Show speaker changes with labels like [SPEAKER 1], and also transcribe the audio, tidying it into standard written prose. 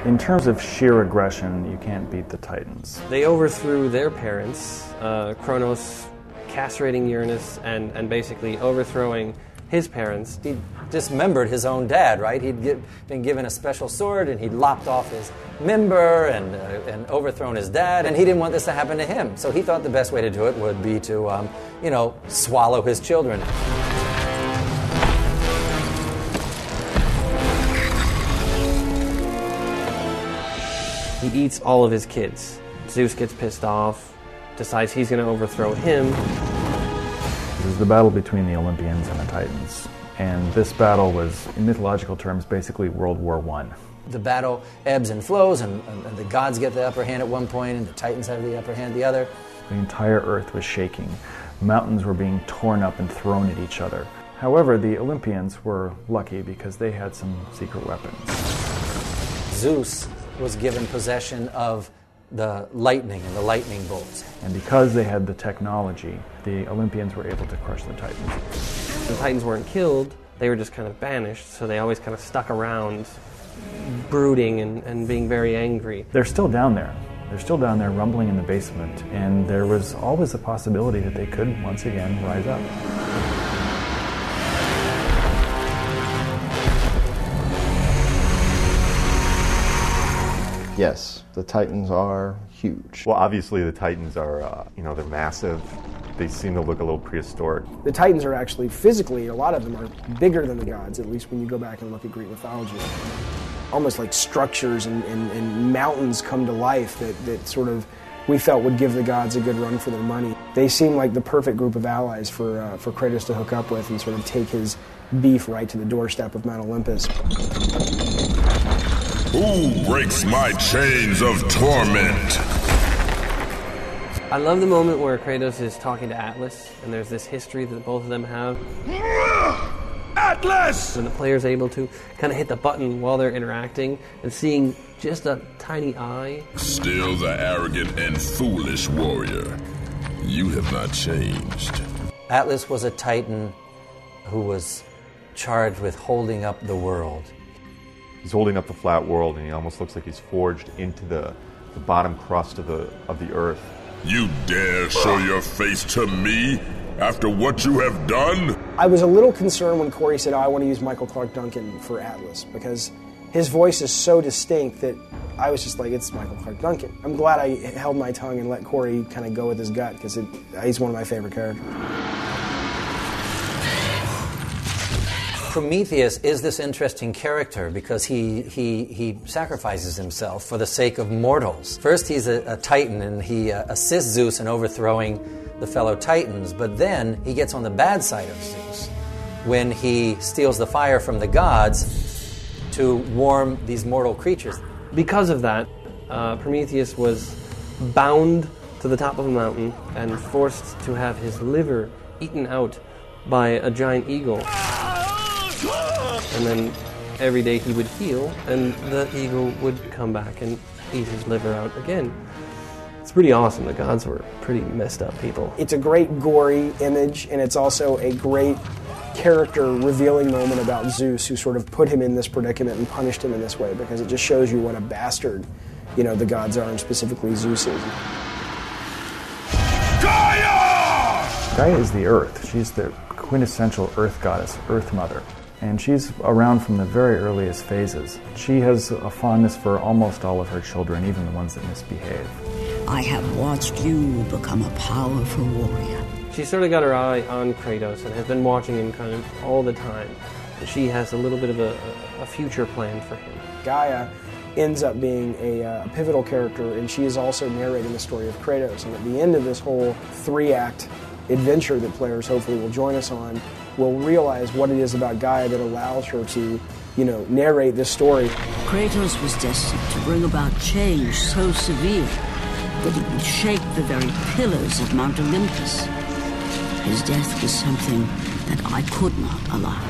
[SPEAKER 1] In terms of sheer aggression, you can't beat the Titans.
[SPEAKER 2] They overthrew their parents, Kronos castrating Uranus and basically overthrowing his parents.
[SPEAKER 3] He dismembered his own dad, right? He'd been given a special sword, and he'd lopped off his member and overthrown his dad, and he didn't want this to happen to him. So he thought the best way to do it would be to, swallow his children.
[SPEAKER 2] He eats all of his kids. Zeus gets pissed off, decides he's going to overthrow him.
[SPEAKER 1] This is the battle between the Olympians and the Titans. And this battle was, in mythological terms, basically World War I.
[SPEAKER 3] The battle ebbs and flows, and the gods get the upper hand at one point, and the Titans have the upper hand at the other.
[SPEAKER 1] The entire earth was shaking. Mountains were being torn up and thrown at each other. However, the Olympians were lucky because they had some secret weapons.
[SPEAKER 3] Zeus was given possession of the lightning and the lightning bolts.
[SPEAKER 1] And because they had the technology, the Olympians were able to crush the Titans.
[SPEAKER 2] The Titans weren't killed, they were just kind of banished, so they always kind of stuck around, brooding and being very angry.
[SPEAKER 1] They're still down there. They're still down there rumbling in the basement, and there was always a possibility that they could once again rise up.
[SPEAKER 4] Yes, the Titans are huge.
[SPEAKER 5] Well, obviously the Titans are, they're massive. They seem to look a little prehistoric.
[SPEAKER 6] The Titans are actually, physically, a lot of them are bigger than the gods, at least when you go back and look at Greek mythology. Almost like structures and mountains come to life that sort of we felt would give the gods a good run for their money. They seem like the perfect group of allies for Kratos to hook up with and sort of take his beef right to the doorstep of Mount Olympus.
[SPEAKER 7] Who breaks my chains of torment?
[SPEAKER 2] I love the moment where Kratos is talking to Atlas, and there's this history that both of them have.
[SPEAKER 7] Atlas!
[SPEAKER 2] And the player's able to kind of hit the button while they're interacting, and seeing just a tiny eye.
[SPEAKER 7] Still the arrogant and foolish warrior. You have not changed.
[SPEAKER 3] Atlas was a Titan who was charged with holding up the world.
[SPEAKER 5] He's holding up the flat world, and he almost looks like he's forged into the bottom crust of the earth.
[SPEAKER 7] You dare show your face to me after what you have done?
[SPEAKER 6] I was a little concerned when Corey said, I want to use Michael Clark Duncan for Atlas, because his voice is so distinct that I was just like, it's Michael Clark Duncan. I'm glad I held my tongue and let Corey kind of go with his gut, because he's one of my favorite characters.
[SPEAKER 3] Prometheus is this interesting character because he sacrifices himself for the sake of mortals. First, he's a Titan, and he assists Zeus in overthrowing the fellow Titans, but then he gets on the bad side of Zeus when he steals the fire from the gods to warm these mortal creatures.
[SPEAKER 2] Because of that, Prometheus was bound to the top of a mountain and forced to have his liver eaten out by a giant eagle. And then every day he would heal, and the eagle would come back and eat his liver out again. It's pretty awesome. The gods were pretty messed up people.
[SPEAKER 6] It's a great gory image, and it's also a great character revealing moment about Zeus, who sort of put him in this predicament and punished him in this way, because it just shows you what a bastard, the gods are, and specifically Zeus is.
[SPEAKER 1] Gaia is the earth. She's the quintessential earth goddess, Earth Mother. And she's around from the very earliest phases. She has a fondness for almost all of her children, even the ones that misbehave.
[SPEAKER 8] I have watched you become a powerful warrior.
[SPEAKER 2] She sort of got her eye on Kratos and has been watching him kind of all the time. She has a little bit of a future plan for him.
[SPEAKER 6] Gaia ends up being a pivotal character, and she is also narrating the story of Kratos. And at the end of this whole 3-act adventure that players hopefully will join us on, will realize what it is about Gaia that allows her to, narrate this story.
[SPEAKER 8] Kratos was destined to bring about change so severe that it would shake the very pillars of Mount Olympus. His death was something that I could not allow.